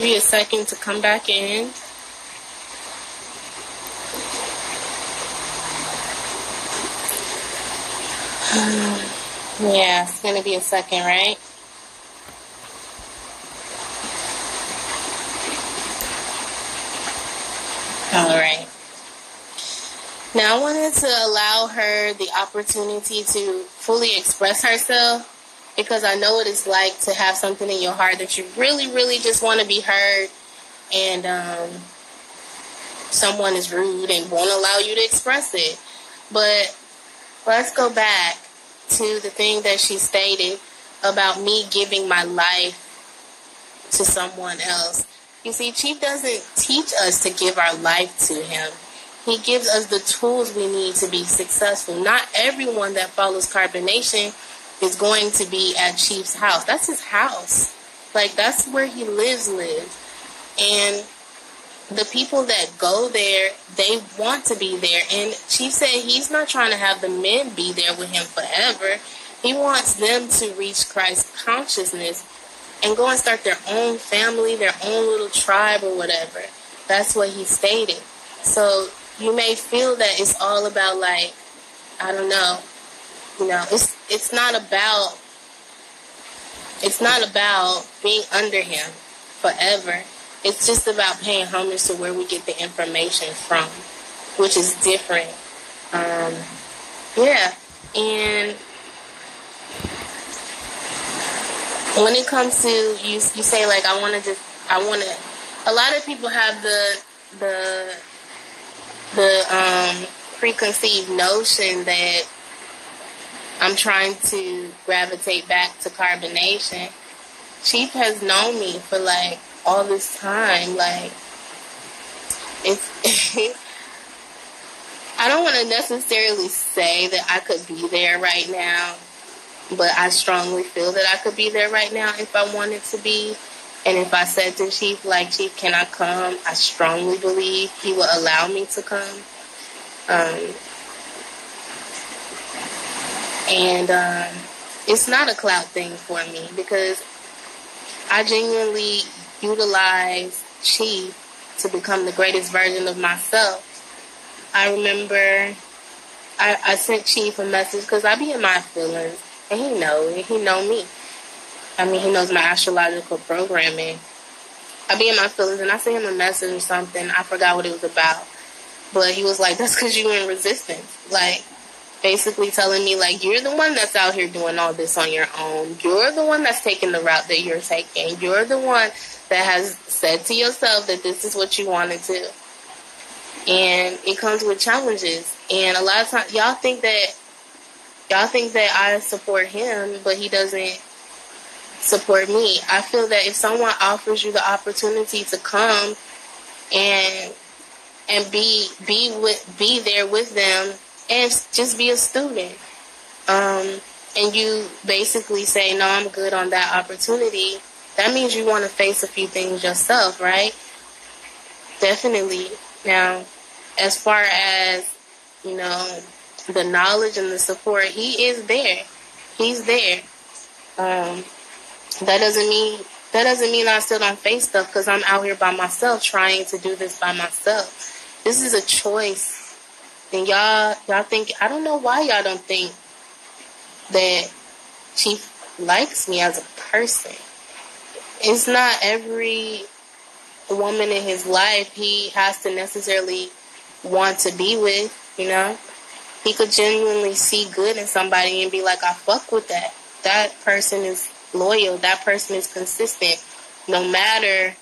Give you a second to come back in. Yeah, it's going to be a second, right? All right. Now, I wanted to allow her the opportunity to fully express herself, because I know what it's like to have something in your heart that you really, really just want to be heard, and someone is rude and won't allow you to express it. But let's go back to the thing that she stated about me giving my life to someone else. You see, Chief doesn't teach us to give our life to him. He gives us the tools we need to be successful. Not everyone that follows carbonation is going to be at Chief's house. That's his house. Like, that's where he lives. And the people that go there, they want to be there. And Chief said he's not trying to have the men be there with him forever. He wants them to reach Christ consciousness and go and start their own family, their own little tribe or whatever. That's what he stated. So you may feel that it's all about, like, I don't know, it's not about being under him forever. It's just about paying homage to where we get the information from, which is different. Yeah, and when it comes to you say, like, a lot of people have the preconceived notion that I'm trying to gravitate back to carbonation. Chief has known me for, like, all this time. Like, it's I don't want to necessarily say that I could be there right now, but I strongly feel that I could be there right now if I wanted to be. And if I said to Chief, like, Chief, can I come? I strongly believe he will allow me to come. It's not a clout thing for me, because I genuinely utilize Chief to become the greatest version of myself. I remember I sent Chief a message, because I be in my feelings, and he know me. I mean, he knows my astrological programming. I be in my feelings, and I sent him a message or something. I forgot what it was about. But he was like, that's because you in resistance. Like, basically telling me, like, you're the one that's out here doing all this on your own. You're the one that's taking the route that you're taking. You're the one that has said to yourself that this is what you want to do. And it comes with challenges. And a lot of times, y'all think that I support him, but he doesn't support me. I feel that if someone offers you the opportunity to come and be there with them and just be a student, and you basically say, no, I'm good on that opportunity, that means you want to face a few things yourself, right? Definitely. Now, as far as, the knowledge and the support, he is there. He's there. That doesn't mean I still don't face stuff, because I'm out here by myself trying to do this by myself. This is a choice. And y'all think, I don't know why y'all don't think that Chief likes me as a person. It's not every woman in his life he has to necessarily want to be with, He could genuinely see good in somebody and be like, I fuck with that. That person is loyal. That person is consistent, no matter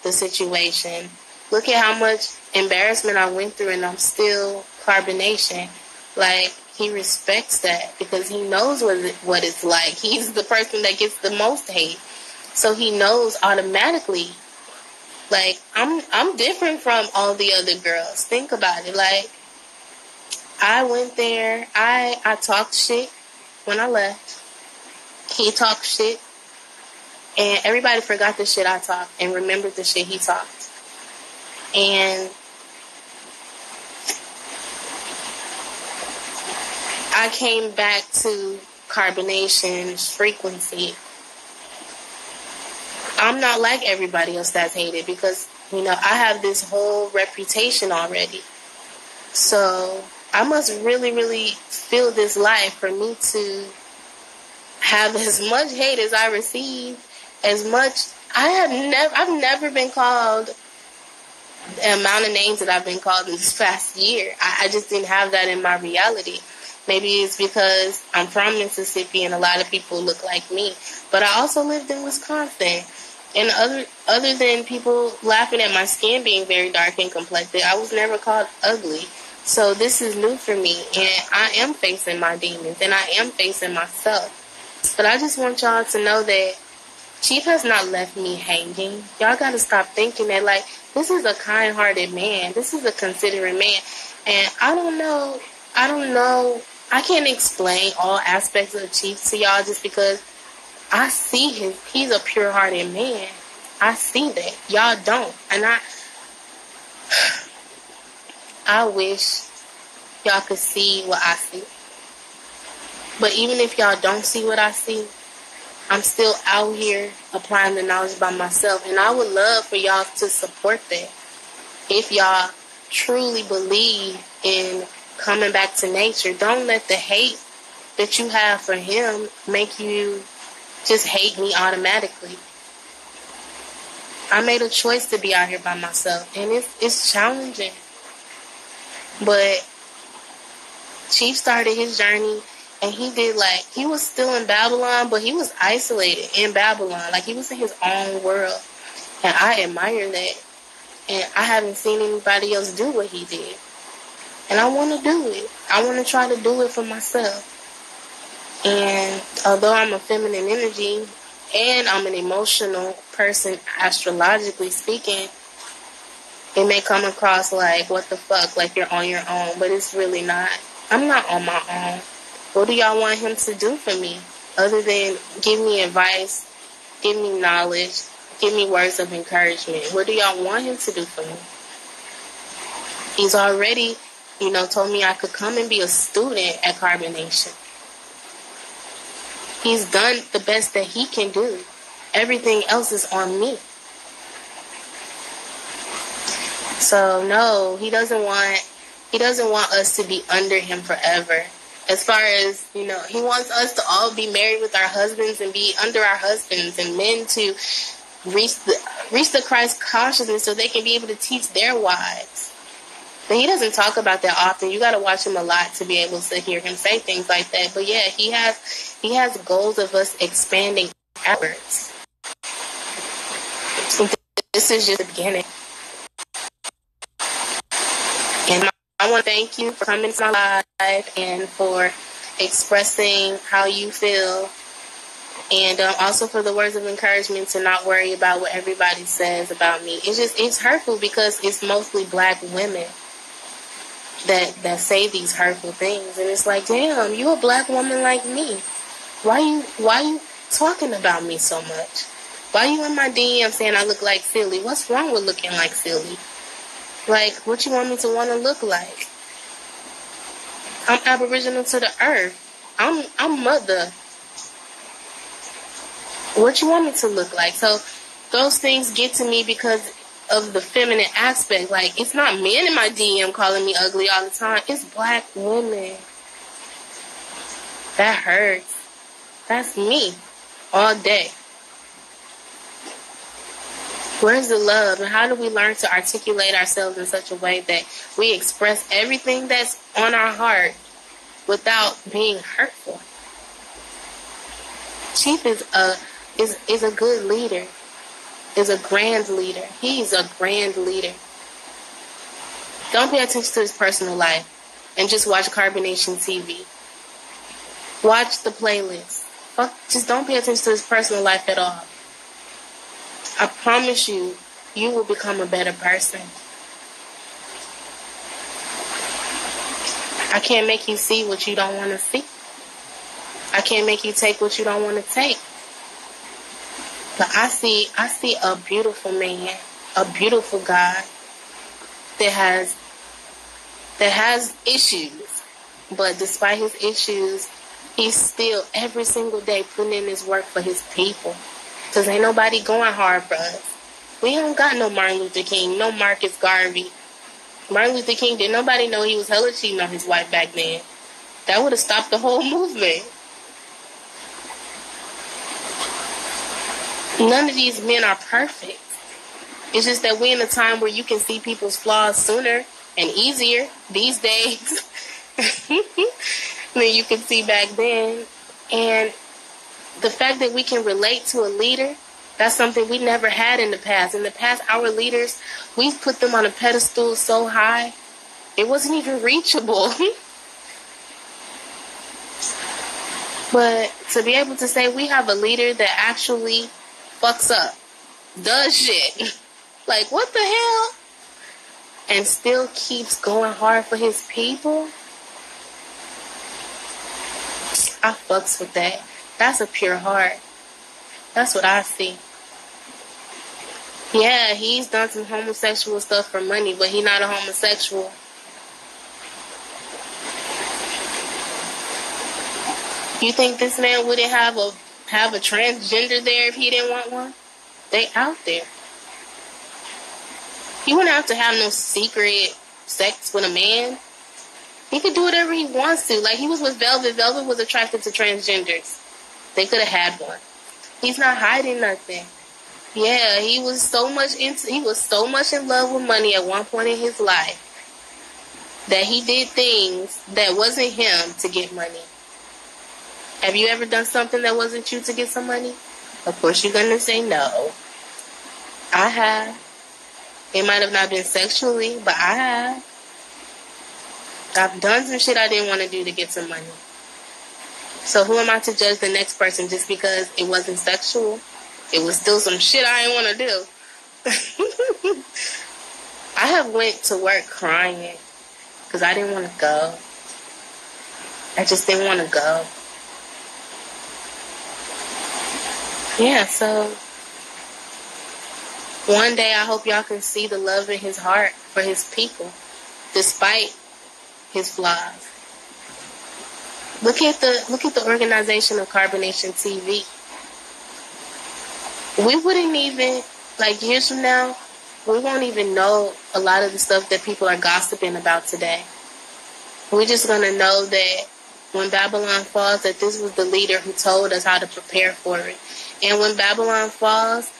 the situation. Look at how much embarrassment I went through, and I'm still carbonation. Like, he respects that because he knows what it's like. He's the person that gets the most hate, so he knows automatically. Like, I'm different from all the other girls. Think about it. Like, I went there. I talked shit when I left. He talked shit, and everybody forgot the shit I talked and remembered the shit he talked. And I came back to carbonation's frequency I'm not like everybody else that's hated because, you know, I have this whole reputation already. So I must really, really feel this life for me to have as much hate as I receive, as much. I've never been called the amount of names that I've been called in this past year. I just didn't have that in my reality. Maybe it's because I'm from Mississippi and a lot of people look like me. But I also lived in Wisconsin. And other than people laughing at my skin being very dark and complected, I was never called ugly. So this is new for me. And I am facing my demons. And I am facing myself. But I just want y'all to know that Chief has not left me hanging. Y'all got to stop thinking that, like, this is a kind-hearted man. This is a considerate man. And I don't know. I can't explain all aspects of Chief to y'all just because I see he's a pure-hearted man. I see that. Y'all don't. And I wish y'all could see what I see. But even if y'all don't see what I see, I'm still out here applying the knowledge by myself. And I would love for y'all to support that. If y'all truly believe in coming back to nature, don't let the hate that you have for him make you just hate me automatically. I made a choice to be out here by myself, and it's challenging. But Chief started his journey, and he was still in Babylon, but he was isolated in Babylon. Like, he was in his own world. And I admire that. And I haven't seen anybody else do what he did. And I want to do it. I want to try to do it for myself. And although I'm a feminine energy and I'm an emotional person, astrologically speaking, it may come across like, what the fuck, like you're on your own. But it's really not. I'm not on my own. What do y'all want him to do for me? Other than give me advice, give me knowledge, give me words of encouragement. What do y'all want him to do for me? He's already, told me I could come and be a student at Carbonation. He's done the best that he can do. Everything else is on me. So no, he doesn't want us to be under him forever. As far as, he wants us to all be married with our husbands and be under our husbands, and men to reach the Christ consciousness so they can be able to teach their wives. But he doesn't talk about that often. You got to watch him a lot to be able to hear him say things like that. But yeah, he has goals of us expanding outwards. This is just the beginning. And I want to thank you for coming to my live and for expressing how you feel. And also for the words of encouragement to not worry about what everybody says about me. It's hurtful because it's mostly black women that say these hurtful things. And it's like, damn, you a black woman like me. Why you talking about me so much? Why you in my DM saying I look like silly? What's wrong with looking like silly? Like, what you want me to want to look like? I'm aboriginal to the earth. I'm mother. What you want me to look like? So those things get to me because of the feminine aspect. Like, it's not men in my DM calling me ugly all the time. It's black women. That hurts. That's me all day. Where's the love? And how do we learn to articulate ourselves in such a way that we express everything that's on our heart without being hurtful? Chief is a good leader, is a grand leader. He's a grand leader. Don't pay attention to his personal life and just watch Carbonation TV. Watch the playlist. Just don't pay attention to his personal life at all. I promise you, you will become a better person. I can't make you see what you don't want to see. I can't make you take what you don't want to take. But I see a beautiful man, a beautiful God that has issues. But despite his issues, he's still every single day putting in his work for his people. Because ain't nobody going hard for us. We don't got no Martin Luther King, no Marcus Garvey. Martin Luther King, did nobody know he was hella cheating on his wife back then? That would have stopped the whole movement. None of these men are perfect. It's just that we're in a time where you can see people's flaws sooner and easier these days than you could see back then. And the fact that we can relate to a leader, that's something we never had in the past. In the past, our leaders, we've put them on a pedestal so high, it wasn't even reachable. But to be able to say we have a leader that actually fucks up, does shit, like what the hell, and still keeps going hard for his people, I fucks with that. That's a pure heart. That's what I see. Yeah, he's done some homosexual stuff for money, but he's not a homosexual. You think this man wouldn't have a transgender there if he didn't want one? They out there. He wouldn't have to have no secret sex with a man. He could do whatever he wants to. Like he was with Velvet. Velvet was attracted to transgenders. They could have had one. He's not hiding nothing. Yeah, he was so much in love with money at one point in his life that he did things that wasn't him to get money. Have you ever done something that wasn't you to get some money? Of course you're going to say no. I have. It might have not been sexually, but I have. I've done some shit I didn't want to do to get some money. So who am I to judge the next person just because it wasn't sexual? It was still some shit I didn't want to do. I have went to work crying because I didn't want to go. I just didn't want to go. Yeah, so one day I hope y'all can see the love in his heart for his people, despite his flaws. Look at the organization of Carbonation TV. We wouldn't even, like years from now, we won't even know a lot of the stuff that people are gossiping about today. We're just going to know that when Babylon falls, that this was the leader who told us how to prepare for it. And when Babylon falls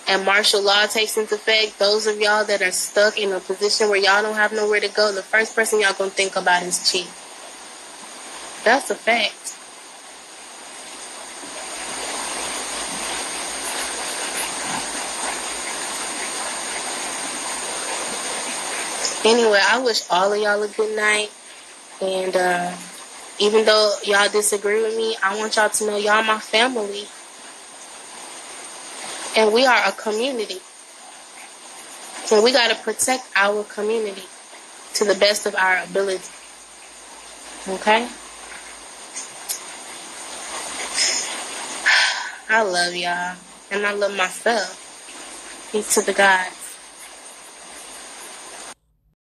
and martial law takes into effect, those of y'all that are stuck in a position where y'all don't have nowhere to go, the first person y'all going to think about is Chief. That's a fact. Anyway, I wish all of y'all a good night. And even though y'all disagree with me, I want y'all to know y'all my family. And we are a community. And we got to protect our community to the best of our ability. Okay? I love y'all. And I love myself. Peace to the God.